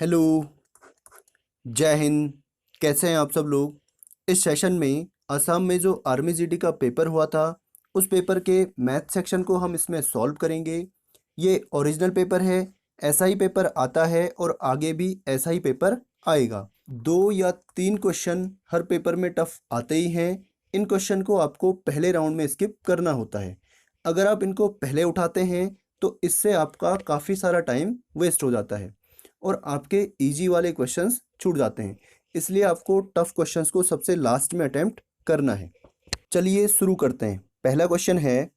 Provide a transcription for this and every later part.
Hello, जय हिंद। कैसे हैं आप सब लोग। इस सेशन में असम में जो आर्मी जीडी का पेपर हुआ था उस पेपर के मैथ सेक्शन को हम इसमें सॉल्व करेंगे। ये ओरिजिनल पेपर है, ऐसा ही पेपर आता है और आगे भी ऐसा ही पेपर आएगा। 2 या 3 क्वेश्चन हर पेपर में टफ आते ही हैं। इन क्वेश्चन को आपको पहले राउंड में स्किप करना होता है। अगर आप इनको पहले उठाते हैं तो इससे आपका काफ़ी सारा टाइम वेस्ट हो जाता है और आपके इजी वाले क्वेश्चंस छूट जाते हैं। इसलिए आपको टफ क्वेश्चंस को सबसे लास्ट में अटेम्प्ट करना है। चलिए शुरू करते हैं। पहला क्वेश्चन है,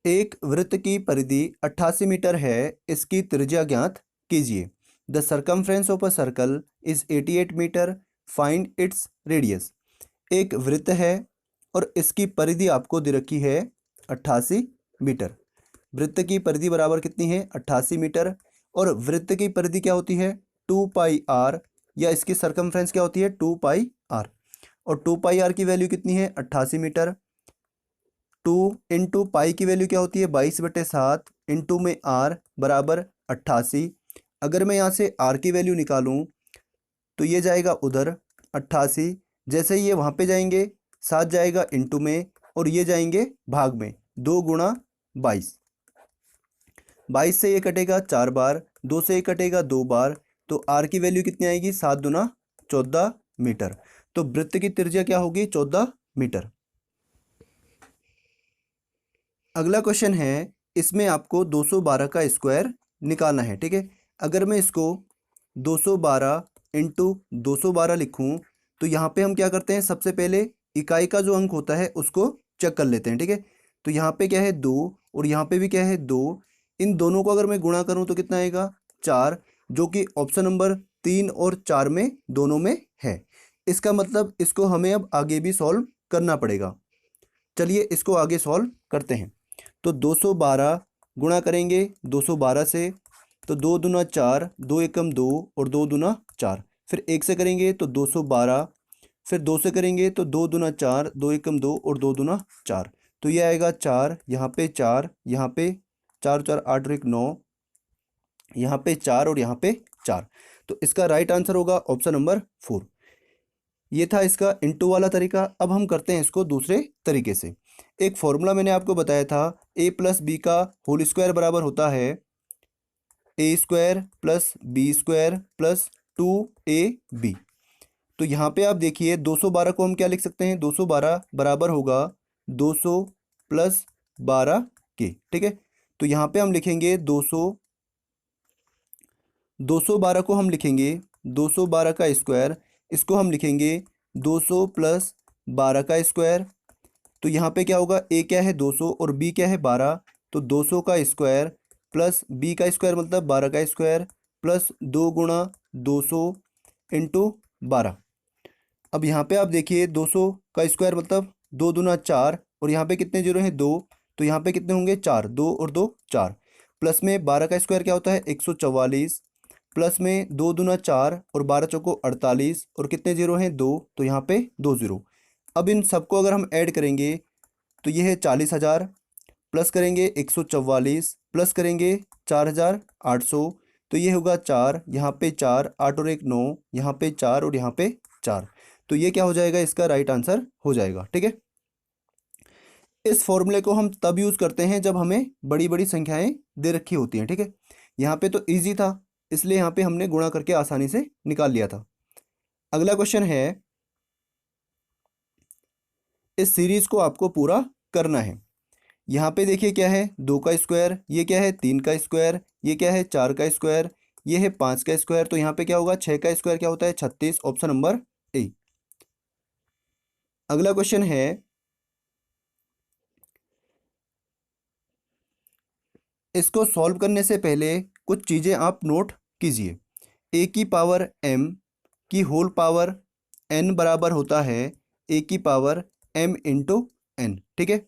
एक वृत्त की परिधि 88 मीटर है, इसकी त्रिज्या ज्ञात कीजिए। The circumference of a circle is 88 metre, find its radius. एक वृत्त है और इसकी परिधि आपको दे रखी है 88 मीटर। वृत्त की परिधि बराबर कितनी है? 88 मीटर। और वृत्त की परिधि क्या होती है? 2πr, या इसकी सरकमफ्रेंस क्या होती है? 2πr। और 2πr की वैल्यू कितनी है? 88 मीटर। 2 इंटू पाई की वैल्यू क्या होती है? 22/7 इंटू में r बराबर 88। अगर मैं यहाँ से r की वैल्यू निकालूँ तो ये जाएगा उधर 88। जैसे ही ये वहाँ पे जाएंगे 7 जाएगा इंटू में और ये जाएंगे भाग में, 2 गुणा 22। 22 से ये कटेगा 4 बार, 2 से ये कटेगा 2 बार, तो r की वैल्यू कितनी आएगी? 7 दूना 14 मीटर। तो वृत्त की त्रिज्या क्या होगी? 14 मीटर। अगला क्वेश्चन है, इसमें आपको 212 का स्क्वायर निकालना है। ठीक है, अगर मैं इसको 212 इंटू 212 लिखूँ तो यहाँ पे हम क्या करते हैं? सबसे पहले इकाई का जो अंक होता है उसको चेक कर लेते हैं। ठीक है, तो यहाँ पे क्या है? 2 और यहाँ पे भी क्या है? 2। इन दोनों को अगर मैं गुणा करूँ तो कितना आएगा? 4, जो कि ऑप्शन नंबर 3 और 4 में दोनों में है। इसका मतलब इसको हमें अब आगे भी सॉल्व करना पड़ेगा। चलिए इसको आगे सॉल्व करते हैं। तो 212 गुणा करेंगे 212 से, तो 2 दूना 4, 2 एकम 2 और 2 दूना 4। फिर 1 से करेंगे तो 212, फिर 2 से करेंगे तो 2 दूना 4, 2 एकम 2 और 2 दूना 4। तो ये आएगा 4, यहाँ पे 4, यहाँ पे 4 4 8 और 1 9, यहाँ पे 4 और यहाँ पे 4। तो इसका राइट आंसर होगा ऑप्शन नंबर 4। ये था इसका इंटू वाला तरीका। अब हम करते हैं इसको दूसरे तरीके से। एक फॉर्मूला मैंने आपको बताया था, a प्लस बी का होल स्क्वायर बराबर होता है a square plus B square plus 2ab। तो यहाँ पे आप देखिए 212 को हम क्या लिख सकते हैं? 212 बराबर होगा 200 प्लस 12 के। ठीक है, तो यहाँ पे हम लिखेंगे 212 को हम लिखेंगे 212 का स्क्वायर, इसको हम लिखेंगे 200 प्लस 12 का स्क्वायर। तो यहाँ पे क्या होगा? a क्या है? 200 और b क्या है? 12। तो 200 का स्क्वायर प्लस b का स्क्वायर मतलब 12 का स्क्वायर प्लस 2 गुणा 200 इंटू 12। अब यहाँ पे आप देखिए 200 का स्क्वायर मतलब 2 दूना 4 और यहाँ पे कितने जीरो हैं? 2। तो यहाँ पे कितने होंगे? 4, 2 और 2 4। प्लस में 12 का स्क्वायर क्या होता है? 144। प्लस में 2 दूना 4 और 12 चौको 48 और कितने जीरो हैं? 2। तो यहाँ पे 2 जीरो। अब इन सबको अगर हम ऐड करेंगे तो ये है 40,000, प्लस करेंगे 144, प्लस करेंगे 4,800, तो ये होगा 4, यहाँ पे 4, 8 और 1 9, यहाँ पे 4 और यहाँ पे 4। तो ये क्या हो जाएगा? इसका राइट आंसर हो जाएगा। ठीक है, इस फॉर्मूले को हम तब यूज़ करते हैं जब हमें बड़ी बड़ी संख्याएं दे रखी होती हैं। ठीक है, यहाँ पे तो ईजी था इसलिए यहाँ पे हमने गुणा करके आसानी से निकाल लिया था। अगला क्वेश्चन है, इस सीरीज को आपको पूरा करना है। यहाँ पे देखिए क्या है? 2 का स्क्वायर, ये क्या है? 3 का स्क्वायर, ये क्या है? 4 का स्क्वायर, ये है 5 का स्क्वायर। तो यहाँ पे क्या होगा? 6 का स्क्वायर क्या होता है? 36, ऑप्शन नंबर ए। अगला क्वेश्चन है, इसको सॉल्व करने से पहले कुछ चीज़ें आप नोट कीजिए। ए की पावर m की होल पावर n बराबर होता है a की पावर m इंटू n। ठीक है,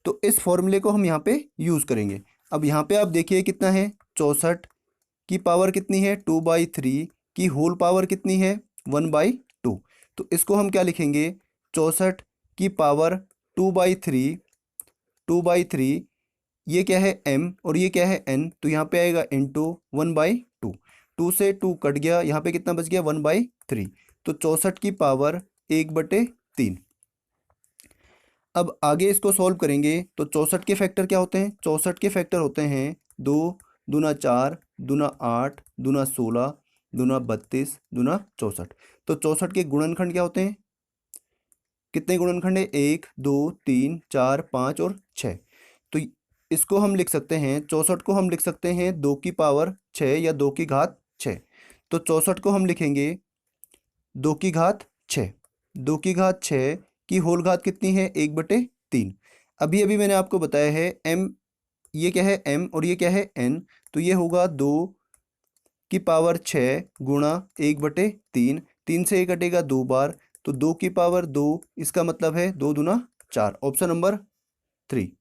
तो इस फॉर्मूले को हम यहाँ पे यूज़ करेंगे। अब यहाँ पे आप देखिए कितना है? 64 की पावर कितनी है? 2/3 की होल पावर कितनी है? 1/2। तो इसको हम क्या लिखेंगे? 64 की पावर 2/3, 2/3, ये क्या है? m और ये क्या है? n, तो यहाँ पे आएगा इंटू 1/2। 2 से 2 कट गया, यहाँ पे कितना बच गया 1/3। तो 64 की पावर 1/3। अब आगे इसको सॉल्व करेंगे तो 64 के फैक्टर क्या होते हैं? 64 के फैक्टर होते हैं 2 दूना 4 दूना 8 दूना 16 दूना 32 दूना 64। तो 64 के गुणनखंड क्या होते हैं? कितने गुणनखंड है? 1 2 3 4 5 और 6। तो इसको हम लिख सकते हैं, 64 को हम लिख सकते हैं 2 की पावर 6 या 2 की घात 6। तो 64 को हम लिखेंगे 2 की घात 6। 2 की घात 6 की होल घात कितनी है? 1/3। अभी अभी मैंने आपको बताया है m, ये क्या है m और ये क्या है n। तो ये होगा 2 की पावर 6 गुणा 1/3। 3 से 1 कटेगा 2 बार, तो 2 की पावर 2, इसका मतलब है 2 दूना 4। Option number 3।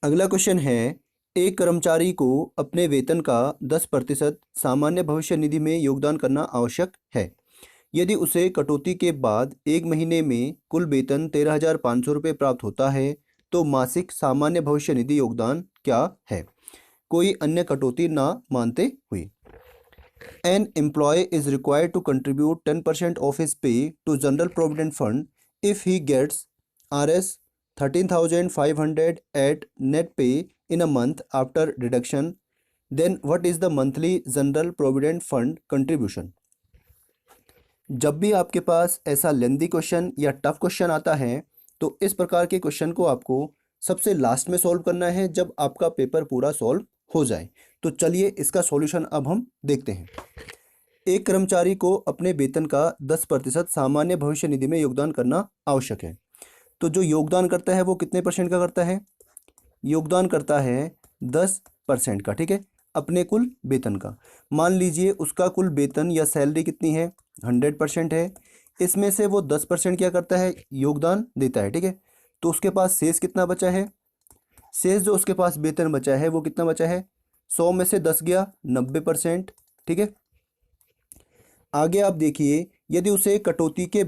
अगला क्वेश्चन है, एक कर्मचारी को अपने वेतन का 10% सामान्य भविष्य निधि में योगदान करना आवश्यक है। यदि उसे कटौती के बाद एक महीने में कुल वेतन 13,500 रुपये प्राप्त होता है तो मासिक सामान्य भविष्य निधि योगदान क्या है, कोई अन्य कटौती ना मानते हुए। An employee is required to contribute 10% of his pay to General Provident Fund if he gets Rs 13,500 at net pay in a month after deduction. Then what is the monthly General Provident Fund contribution? जब भी आपके पास ऐसा lengthy question या tough question आता है तो इस प्रकार के क्वेश्चन को आपको सबसे लास्ट में सॉल्व करना है, जब आपका पेपर पूरा सॉल्व हो जाए। तो चलिए इसका सॉल्यूशन अब हम देखते हैं। एक कर्मचारी को अपने वेतन का 10% सामान्य भविष्य निधि में योगदान करना आवश्यक है। तो जो योगदान करता है वो कितने परसेंट का करता है? योगदान करता है 10% का, ठीक है, अपने कुल वेतन का। मान लीजिए उसका कुल वेतन या सैलरी कितनी है? 100% है। इसमें से वो 10% क्या करता है? योगदान देता है, ठीक है। तो उसके पास शेष कितना बचा है? शेष जो उसके पास वेतन बचा है वो कितना बचा है? 100 में से 10 गया 90%, ठीक है। आगे आप देखिए, यदि उसे कटौती के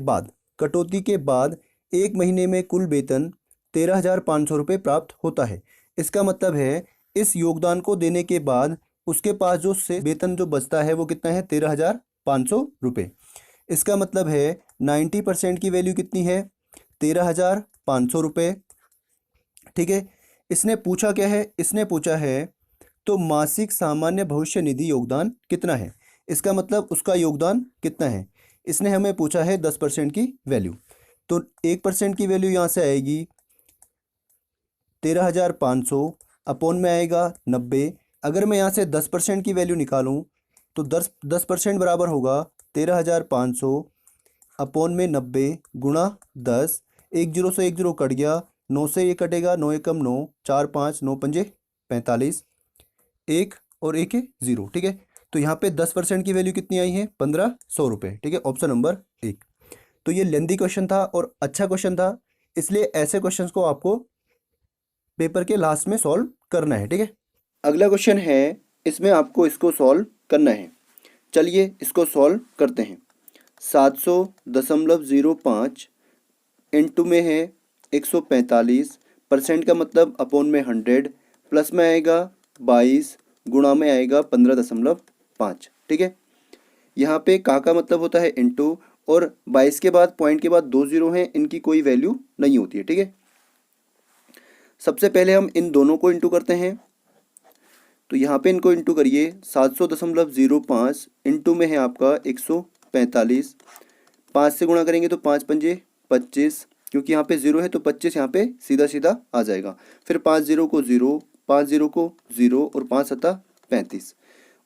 बाद एक महीने में कुल वेतन 13,500 रुपये प्राप्त होता है। इसका मतलब है इस योगदान को देने के बाद उसके पास जो से वेतन जो बचता है वो कितना है? 13,500 रुपये। इसका मतलब है 90% की वैल्यू कितनी है? 13,500 रुपये, ठीक है। इसने पूछा क्या है? इसने पूछा है तो मासिक सामान्य भविष्य निधि योगदान कितना है। इसका मतलब उसका योगदान कितना है। इसने हमें पूछा है 10% की वैल्यू, तो 1% की वैल्यू यहाँ से आएगी 13,500 अपॉन में आएगा 90। अगर मैं यहाँ से 10% की वैल्यू निकालूँ तो 10% बराबर होगा 13,500 अपॉन में 90 गुणा 10। 1 जीरो से 1 जीरो कट गया, 9 से ये कटेगा, 9 एकम 9, 4 5 9 पंजे 45, 1 और 1 है 0, ठीक है। तो यहाँ पे 10% की वैल्यू कितनी आई है? 1,500 रुपये, ठीक है। Option number 1। तो ये लेंदी क्वेश्चन था और अच्छा क्वेश्चन था, इसलिए ऐसे क्वेश्चंस को आपको पेपर के लास्ट में सॉल्व करना है, ठीक है। अगला क्वेश्चन है, इसमें आपको इसको सॉल्व करना है। चलिए इसको सॉल्व करते हैं। 700.05 इंटू में है 145, परसेंट का मतलब अपॉन में 100, प्लस में आएगा 22, गुणा में आएगा 15.5, ठीक है। यहाँ पे का मतलब होता है इंटू, और 22 के बाद पॉइंट के बाद 2 जीरो हैं, इनकी कोई वैल्यू नहीं होती है, ठीक है। सबसे पहले हम इन दोनों को इंटू करते हैं, तो यहाँ पे इनको इंटू करिए। 700.05 इंटू में है आपका 145, 5 से गुणा करेंगे तो 5 पंजे 25, क्योंकि यहाँ पे 0 है तो 25 यहाँ पे सीधा सीधा आ जाएगा। फिर 5 जीरो को 0, 5 जीरो को 0 और 5 सत्ता 35।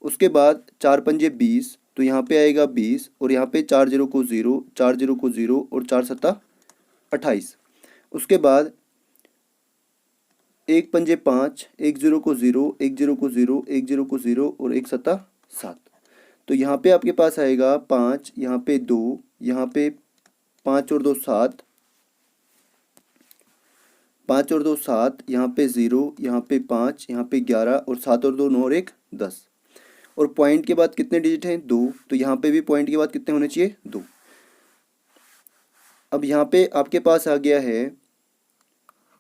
उसके बाद 4 पंजे 20, तो यहाँ पे आएगा 20, और यहाँ पे 4 जीरो को 0, 4 जीरो को 0 और 4 सत्ता 28। उसके बाद 1 पंजे 5, 1 जीरो को 0, 1 जीरो को 0, 1 जीरो को 0 और 1 सत्ता 7। तो यहाँ पे आपके पास आएगा 5, यहाँ पे 2, यहाँ पे 5 और 2 7, 5 और 2 7, यहाँ पे 0, यहाँ पे 5, यहाँ पे 11 और 7 और 2 9 और 1 10। और पॉइंट के बाद कितने डिजिट हैं? 2, तो यहाँ पे भी पॉइंट के बाद कितने होने चाहिए? 2। अब यहाँ पे आपके पास आ गया है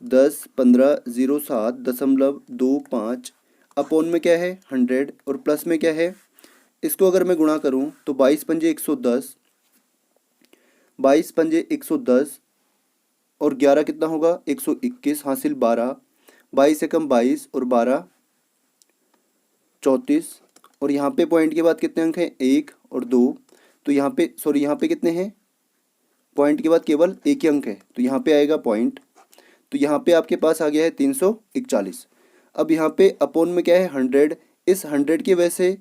10,15,07.25 अपॉन में क्या है? 100, और प्लस में क्या है? इसको अगर मैं गुणा करूँ तो 22 पंजे 110, 22 पंजे 110 और 11 कितना होगा 121, हासिल 12, 22 से कम 22 और 12 34, और यहाँ पे पॉइंट के बाद कितने अंक हैं 1 और 2, तो यहाँ पे सॉरी यहाँ पे कितने हैं, पॉइंट के बाद केवल एक ही अंक है तो यहाँ पे आएगा पॉइंट, तो यहाँ पे आपके पास आ गया है 341। अब यहाँ पे अपोन में क्या है 100, इस 100 की वजह से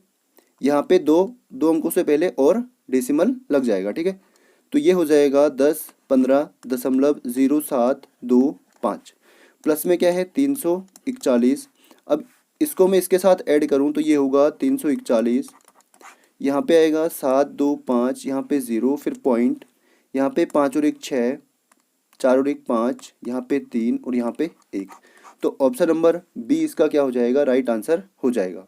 यहाँ पे दो दो अंकों से पहले और डेसिमल लग जाएगा, ठीक है। तो ये हो जाएगा 10.15.0725 प्लस में क्या है 341। अब इसको मैं इसके साथ ऐड करूँ तो ये होगा 341, यहाँ पे आएगा 725, यहाँ पे 0, फिर पॉइंट, यहाँ पे 5 और 1 6, 4 और 1 5, यहाँ पे 3 और यहाँ पे 1। तो ऑप्शन नंबर बी इसका क्या हो जाएगा, राइट आंसर हो जाएगा।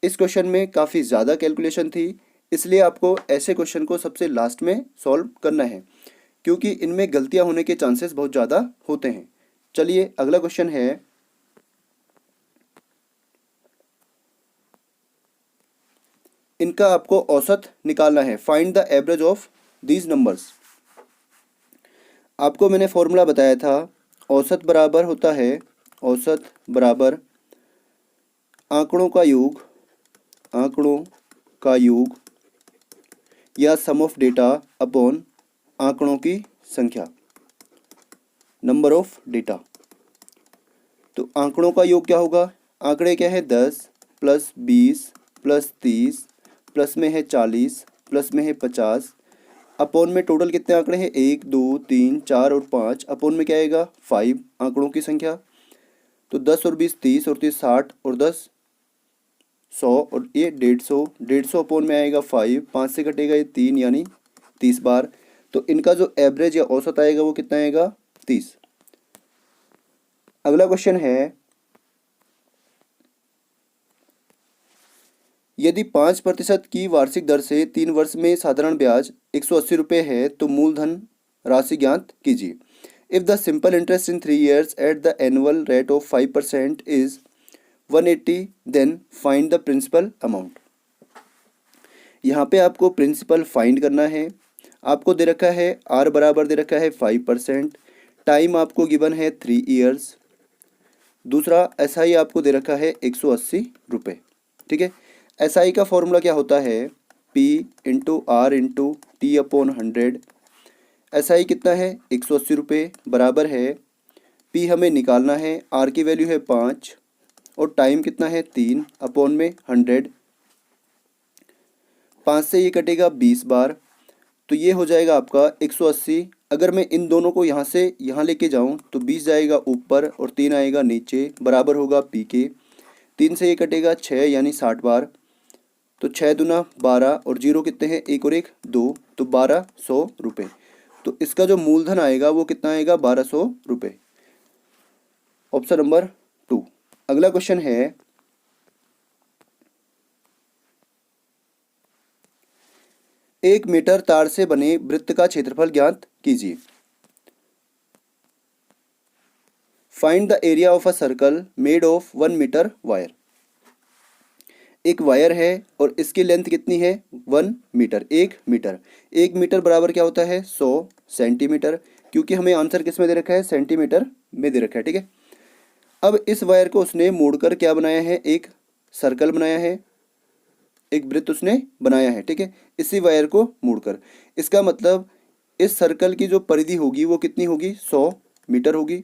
इस क्वेश्चन में काफ़ी ज़्यादा कैलकुलेशन थी, इसलिए आपको ऐसे क्वेश्चन को सबसे लास्ट में सॉल्व करना है, क्योंकि इनमें गलतियां होने के चांसेस बहुत ज़्यादा होते हैं। चलिए अगला क्वेश्चन है, इनका आपको औसत निकालना है। Find the average of these numbers. आपको मैंने फॉर्मूला बताया था, औसत बराबर होता है, औसत बराबर आंकड़ों का योग, आंकड़ों का योग या सम ऑफ डेटा अपॉन आंकड़ों की संख्या, नंबर ऑफ डेटा। तो आंकड़ों का योग क्या होगा, आंकड़े क्या है 10 प्लस 20 प्लस 30 प्लस में है 40 प्लस में है 50, अपोन में टोटल कितने आंकड़े हैं 1 2 3 4 और 5, अपोन में क्या आएगा 5 आंकड़ों की संख्या। तो 10 और 20 30 और 30 60 और 10 100 और ये 150, 150 अपोन में आएगा 5, 5 से कटेगा ये 3 यानी 30 बार। तो इनका जो एवरेज या औसत आएगा वो कितना आएगा 30। अगला क्वेश्चन है, यदि 5% की वार्षिक दर से 3 वर्ष में साधारण ब्याज 180 रुपये है तो मूलधन राशि ज्ञात कीजिए। If the simple interest in 3 years at the annual rate of 5% is 180, then find the principal amount. यहाँ पे आपको प्रिंसिपल फाइंड करना है। आपको दे रखा है आर बराबर दे रखा है 5%, टाइम आपको गिवन है 3 years, दूसरा एसआई आपको दे रखा है 180 रुपये, ठीक है। एसआई का फॉर्मूला क्या होता है, P into R into T upon 100। SI कितना है 180 रुपये, बराबर है पी हमें निकालना है, आर की वैल्यू है 5 और टाइम कितना है 3 अपॉन में 100। 5 से ये कटेगा 20 बार, तो ये हो जाएगा आपका 180। अगर मैं इन दोनों को यहाँ से यहाँ लेके जाऊँ तो 20 जाएगा ऊपर और 3 आएगा नीचे, बराबर होगा पी के। 3 से ये कटेगा 6 यानी 60 बार, तो 6 दूना 12 और 0 कितने हैं 1 और 1 2, तो 1200 रुपये। तो इसका जो मूलधन आएगा वो कितना आएगा 1200 रुपये, ऑप्शन नंबर 2। अगला क्वेश्चन है, 1 मीटर तार से बने वृत्त का क्षेत्रफल ज्ञात कीजिए। Find the area of a circle made of 1 metre wire. एक वायर है और इसकी लेंथ कितनी है 1 मीटर, 1 मीटर। 1 मीटर बराबर क्या होता है 100 सेंटीमीटर, क्योंकि हमें आंसर किस में दे रखा है सेंटीमीटर में दे रखा है, ठीक है। अब इस वायर को उसने मोड़कर क्या बनाया है, एक सर्कल बनाया है, एक वृत्त उसने बनाया है, ठीक है, इसी वायर को मोड़कर। इसका मतलब इस सर्कल की जो परिधि होगी वो कितनी होगी 100 मीटर होगी।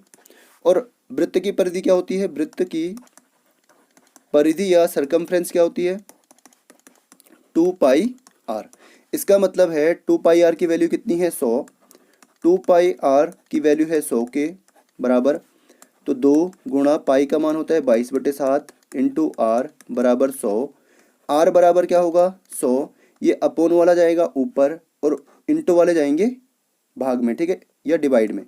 और वृत्त की परिधि क्या होती है, वृत्त की परिधि या सरकमफ्रेंस क्या होती है 2 पाई आर। इसका मतलब है 2 पाई आर की वैल्यू कितनी है 100, 2 पाई आर की वैल्यू है 100 के बराबर, तो 2 गुणा पाई का मान होता है 22/7 इंटू आर बराबर 100। आर बराबर क्या होगा 100, ये अपोन वाला जाएगा ऊपर और इंटू वाले जाएंगे भाग में, ठीक है, या डिवाइड में।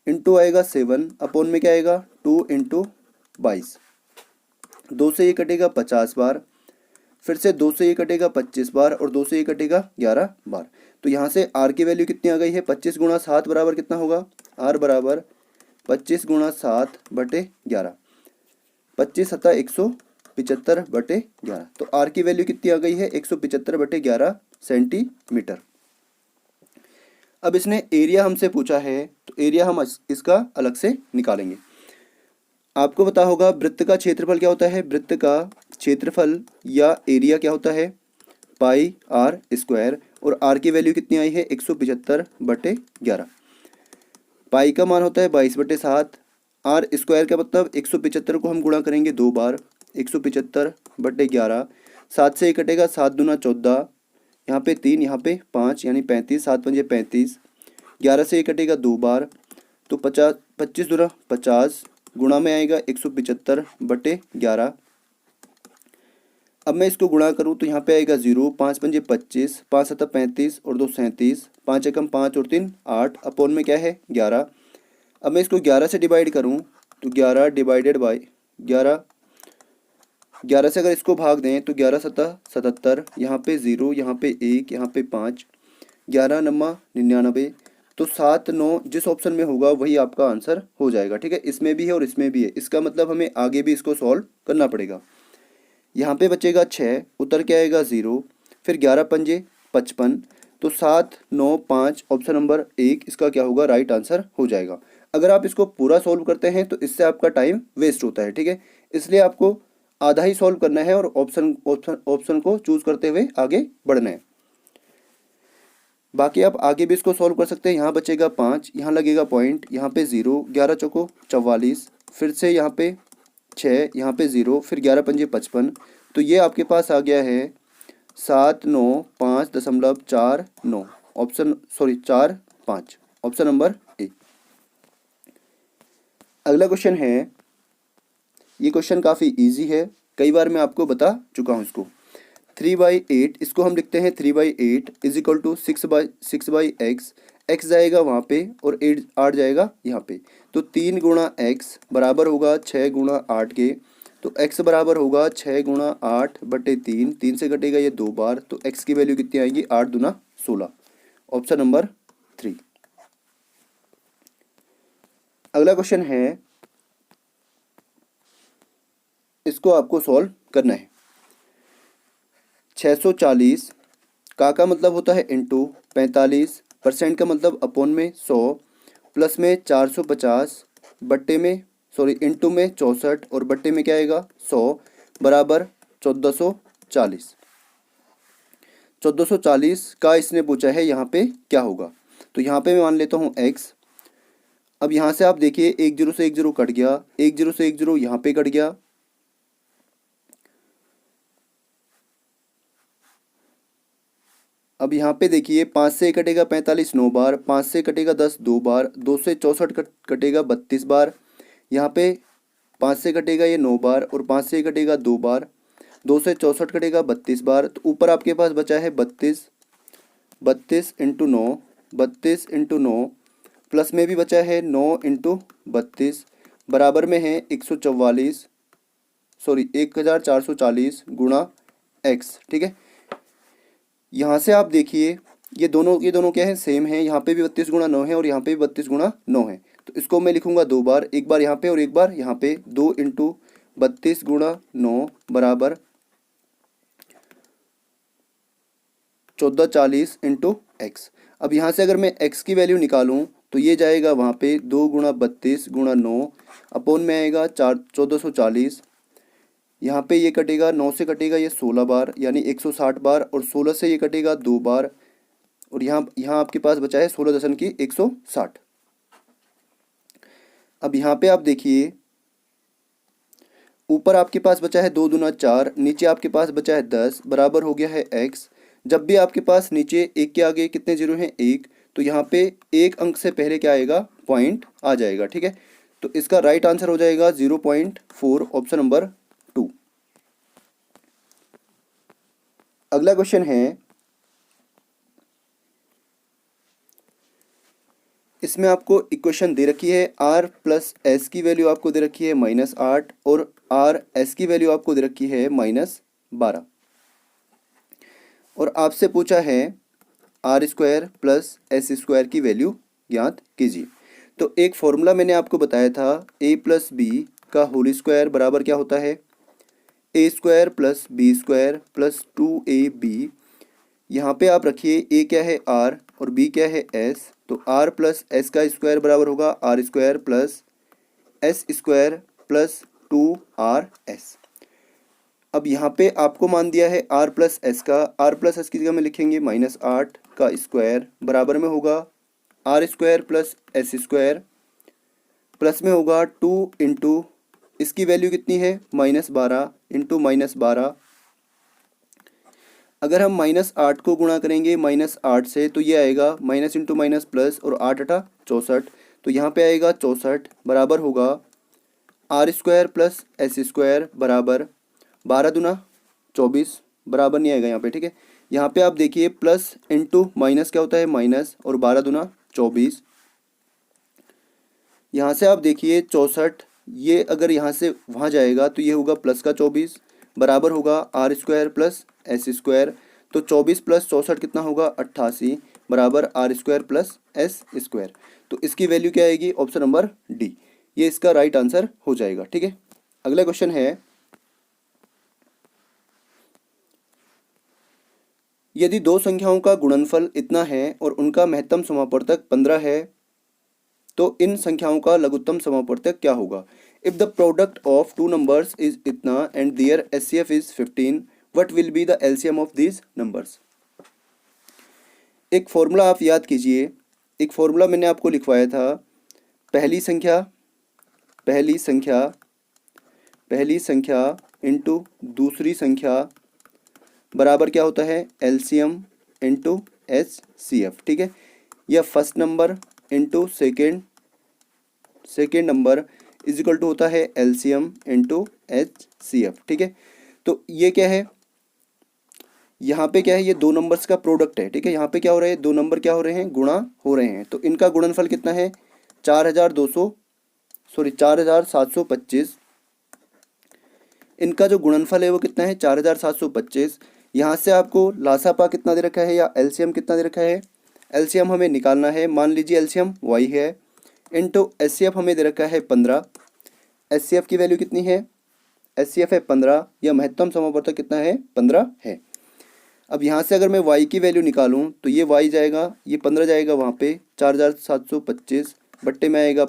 इंटू आएगा 7, अपोन में क्या आएगा 2 इंटू 22, 2 से ये कटेगा 50 बार, फिर से 2 से ये कटेगा 25 बार और 2 से ये कटेगा 11 बार। तो यहाँ से आर की वैल्यू कितनी आ गई है 25 गुणा 7 बराबर कितना होगा, आर बराबर 25 गुणा 7/11, 25 सत्ता 150, 175/11। तो आर की वैल्यू कितनी आ गई है? 175/11 सेंटीमीटर। अब इसने एरिया हमसे पूछा है, तो एरिया हम इसका अलग से निकालेंगे। आपको पता होगा वृत्त का क्षेत्रफल क्या होता है? वृत्त का क्षेत्रफल या एरिया क्या होता है? पाई आर स्क्वायर। और आर की वैल्यू कितनी आई है? 175/11। पाई का मान होता है 22/7। आर स्क्वायर का मतलब 175 को हम गुणा करेंगे 2 बार, 175/11। 7 से 1 कटेगा, 7 दूना 14, यहाँ पे 3, यहाँ पे 5 यानी 35, 7 पंजे 35। 11 से 1 कटेगा 2 बार, तो 50, 25 दूना 50, गुणा में आएगा 175/11। अब मैं इसको गुणा करूँ तो यहाँ पे आएगा 0, 5 पंजे 25, 5 सत्ता 35 और 2 37, 5 एकम 5 और 3 8, अपोन में क्या है 11। अब मैं इसको 11 से डिवाइड करूँ तो 11 डिवाइडेड बाई 11, 11 से अगर इसको भाग दें तो 11 सत्ता 77, यहाँ पे 0, यहाँ पे 1, यहाँ पे 5, 11 नम्मा 99। तो 7 9 जिस ऑप्शन में होगा वही आपका आंसर हो जाएगा। ठीक है, इसमें भी है और इसमें भी है, इसका मतलब हमें आगे भी इसको सॉल्व करना पड़ेगा। यहाँ पे बचेगा 6, उतर के आएगा 0, फिर 11 पंजे 55, तो 7 9 5 ऑप्शन नंबर 1 इसका क्या होगा? राइट आंसर हो जाएगा। अगर आप इसको पूरा सॉल्व करते हैं तो इससे आपका टाइम वेस्ट होता है। ठीक है, इसलिए आपको आधा ही सॉल्व करना है और ऑप्शन ऑप्शन ऑप्शन को चूज करते हुए आगे बढ़ना है। बाकी आप आगे भी इसको सॉल्व कर सकते हैं। यहाँ बचेगा 5, यहाँ लगेगा पॉइंट, यहाँ पे 0, 11 चौको 44, फिर से यहाँ पे 6, यहाँ पे 0, फिर 11 पंजे 55। तो ये आपके पास आ गया है 795.49 ऑप्शन 45 ऑप्शन नंबर ए। अगला क्वेश्चन है, ये क्वेश्चन काफ़ी इजी है, कई बार मैं आपको बता चुका हूँ इसको। 3/8 इसको हम लिखते हैं 3/8 is equal to 6/x। x जाएगा वहाँ पे और 8 जाएगा यहाँ पे, तो 3 गुणा x बराबर होगा 6 गुणा 8 के। तो x बराबर होगा 6 गुणा 8/3, 3 से कटेगा ये 2 बार, तो x की वैल्यू कितनी आएगी? 8 दूना 16 ऑप्शन नंबर 3। अगला क्वेश्चन है, इसको आपको सॉल्व करना है। 640 का मतलब होता है इंटू 45%, का मतलब अपॉन में 100, प्लस में 450, बट्टे में इंटू में 64 और बट्टे में क्या आएगा 100 बराबर 1440। 1440 का इसने पूछा है यहाँ पे क्या होगा, तो यहाँ पे मैं मान लेता हूँ x। अब यहाँ से आप देखिए 1 0 से 1 0 कट गया, 1 0 से 1 0 यहाँ पे कट गया। अब यहाँ पे देखिए 5 से कटेगा 45 9 बार, 5 से कटेगा 10 2 बार, 2 से 64 कटेगा 32 बार, यहाँ पे 5 से कटेगा ये 9 बार और 5 से कटेगा 2 बार, 2 से 64 कटेगा 32 बार। तो ऊपर आपके पास बचा है 32, 32 इंटू 9, 32 इंटू 9, प्लस में भी बचा है 9 इंटू 32 बराबर में है 1440 गुणा x। ठीक है, यहाँ से आप देखिए ये दोनों क्या है? सेम है। यहाँ पे भी 32 गुणा 9 है और यहाँ पे भी 32 गुणा 9 है, तो इसको मैं लिखूंगा 2 बार, एक बार यहाँ पे और एक बार यहाँ पे। 2 इंटू 32 गुणा 9 बराबर 1440 इंटू एक्स। अब यहाँ से अगर मैं x की वैल्यू निकालूँ तो ये जाएगा वहाँ पे 2 गुणा 32 गुणा 9 अपोन में आएगा 1440। यहाँ पे ये कटेगा, 9 से कटेगा ये 16 बार यानी 160 बार, और 16 से ये कटेगा 2 बार, और यहाँ आपके पास बचा है 16 दशमलव की 160। अब यहाँ पे आप देखिए ऊपर आपके पास बचा है 2 दूना 4, नीचे आपके पास बचा है 10 बराबर हो गया है x। जब भी आपके पास नीचे एक के आगे कितने जीरो हैं? 1, तो यहाँ पे एक अंक से पहले क्या आएगा? पॉइंट आ जाएगा। ठीक है, तो इसका राइट आंसर हो जाएगा 0.4 ऑप्शन नंबर 2। अगला क्वेश्चन है, इसमें आपको इक्वेशन दे रखी है r प्लस एस की वैल्यू आपको दे रखी है -8 और r एस की वैल्यू आपको दे रखी है -12, और आपसे पूछा है r² प्लस एस स्क्वायर की वैल्यू ज्ञात कीजिए। तो एक फॉर्मूला मैंने आपको बताया था a प्लस बी का होल स्क्वायर बराबर क्या होता है? A square plus B square plus 2ab। यहाँ पे आप रखिए ए क्या है आर और बी क्या है एस, तो आर प्लस एस का स्क्वायर बराबर होगा R square plus S square plus 2RS। अब यहाँ पे आपको मान दिया है आर प्लस एस का, आर प्लस एस की जगह में लिखेंगे -8 का स्क्वायर बराबर में होगा R square plus S square, plus में होगा 2 इंटू इसकी वैल्यू कितनी है -12 इंटू -12। अगर हम -8 को गुणा करेंगे -8 से तो ये आएगा माइनस इंटू माइनस प्लस और 8 × 64, तो यहाँ पे आएगा 64 बराबर होगा R square plus S square बराबर 12 दूना 24 बराबर नहीं आएगा यहाँ पे, ठीक है। यहाँ पे आप देखिए प्लस इंटू माइनस क्या होता है माइनस और 12 दूना 24। यहाँ से आप देखिए 64, ये अगर यहाँ से वहाँ जाएगा तो ये होगा प्लस का 24 बराबर होगा R square plus S square, तो 24 प्लस 64 कितना होगा 88 बराबर R square plus S square. तो इसकी वैल्यू क्या आएगी ऑप्शन नंबर डी, ये इसका राइट आंसर हो जाएगा, ठीक है। अगला क्वेश्चन है, यदि दो संख्याओं का गुणनफल इतना है और उनका महत्तम समापवर्तक 15 है तो इन संख्याओं का लघुत्तम समापवर्तक क्या होगा। If the product of two numbers is इतना and their HCF is 15, what will be the LCM of these numbers. एक फॉर्मूला आप याद कीजिए, एक फॉर्मूला मैंने आपको लिखवाया था, पहली संख्या इंटू दूसरी संख्या बराबर क्या होता है एलसीएम इंटू एचसीएफ, ठीक है। या first number into second number is equal to होता है एलसीएम इंटू एचसीएफ, ठीक है। तो ये क्या है, यहाँ पे क्या है, ये दो नंबर्स का प्रोडक्ट है, ठीक है। यहाँ पे क्या हो रहा है, दो नंबर क्या हो रहे हैं गुणा हो रहे हैं, तो इनका गुणनफल कितना है 4725। इनका जो गुणनफल है वो कितना है 4725। यहाँ से आपको लासापा कितना दे रखा है या एलसीएम कितना दे रखा है, एलसीएम हमें निकालना है, मान लीजिए एलसीएम y है इंटू एचसीएफ हमें दे रखा है 15। एचसीएफ की वैल्यू कितनी है, एचसीएफ है 15, या महत्तम समापवर्तक कितना है 15 है। अब यहाँ से अगर मैं y की वैल्यू निकालूँ तो ये y जाएगा, ये 15 जाएगा वहाँ पे 4725 बट्टे में आएगा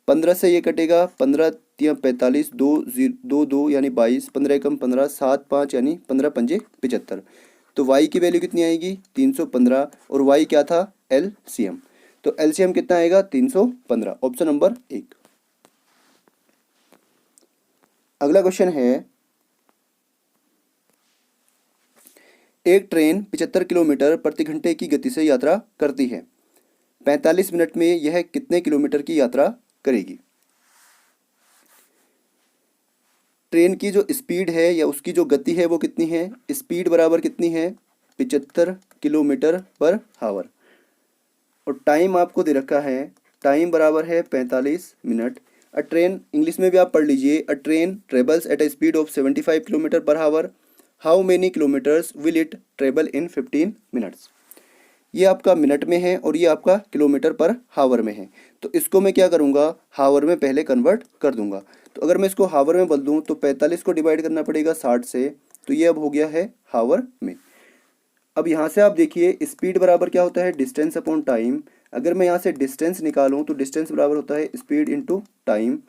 15 से ये कटेगा 15 3 45 2 2 यानी 22, 15 एकम 15 7 5 यानी 15 पंजे 75। तो y की वैल्यू कितनी आएगी 315 और y क्या था एलसीएम, तो एलसीएम कितना आएगा 315, ऑप्शन नंबर 1। अगला क्वेश्चन है, एक ट्रेन 75 किलोमीटर प्रति घंटे की गति से यात्रा करती है, 45 मिनट में यह कितने किलोमीटर की यात्रा करेगी। ट्रेन की जो स्पीड है या उसकी जो गति है वो कितनी है, स्पीड बराबर कितनी है 75 किलोमीटर पर आवर, और टाइम आपको दे रखा है, टाइम बराबर है 45 मिनट। अ ट्रेन, इंग्लिश में भी आप पढ़ लीजिए, अ train travels at a speed of 75 kilometre per hour, how many kilometres will it travel in 15 minutes. ये आपका मिनट में है और ये आपका किलोमीटर पर हावर में है, तो इसको मैं क्या करूँगा हावर में पहले कन्वर्ट कर दूंगा। तो अगर मैं इसको हावर में बदल दूँ तो 45 को डिवाइड करना पड़ेगा 60 से, तो ये अब हो गया है हावर में। अब यहाँ से आप देखिए स्पीड बराबर क्या होता है डिस्टेंस अपॉन टाइम, अगर मैं यहाँ से डिस्टेंस निकालूँ तो डिस्टेंस बराबर होता है स्पीड इंटू टाइम,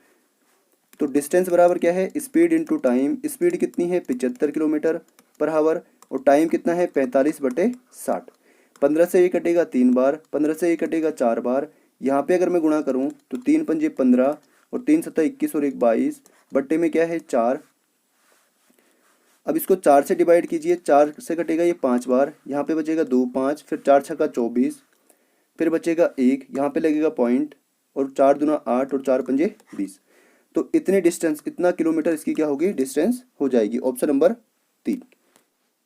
तो डिस्टेंस बराबर क्या है स्पीड इंटू टाइम। स्पीड कितनी है 75 किलोमीटर पर आवर और टाइम कितना है 45/60। 15 से ये कटेगा 3 बार, 15 से ये कटेगा 4 बार, यहाँ पे अगर मैं गुणा करूँ तो 3 पंजे 15 और 3 सत्ता 21 और 1 22 बट्टे में क्या है 4। अब इसको 4 से डिवाइड कीजिए, 4 से कटेगा ये 5 बार, यहाँ पे बचेगा 2 5, फिर 4 छक्का 24, फिर बचेगा 1, यहाँ पे लगेगा पॉइंट, और 4 दूना 8 और 4 पंजे 20। तो इतने डिस्टेंस, इतना किलोमीटर इसकी क्या होगी डिस्टेंस हो जाएगी, ऑप्शन नंबर 3।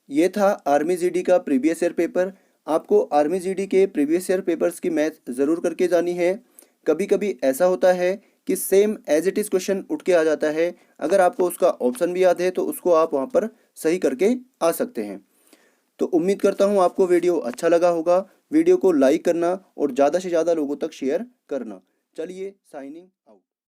ये था आर्मी जीडी का प्रीवियस ईयर पेपर। आपको आर्मी जीडी के प्रीवियस ईयर पेपर्स की मैथ ज़रूर करके जानी है। कभी कभी ऐसा होता है कि same as it is question उठ के आ जाता है, अगर आपको उसका ऑप्शन भी याद है तो उसको आप वहाँ पर सही करके आ सकते हैं। तो उम्मीद करता हूँ आपको वीडियो अच्छा लगा होगा। वीडियो को लाइक करना और ज़्यादा से ज़्यादा लोगों तक शेयर करना। चलिए साइनिंग आउट।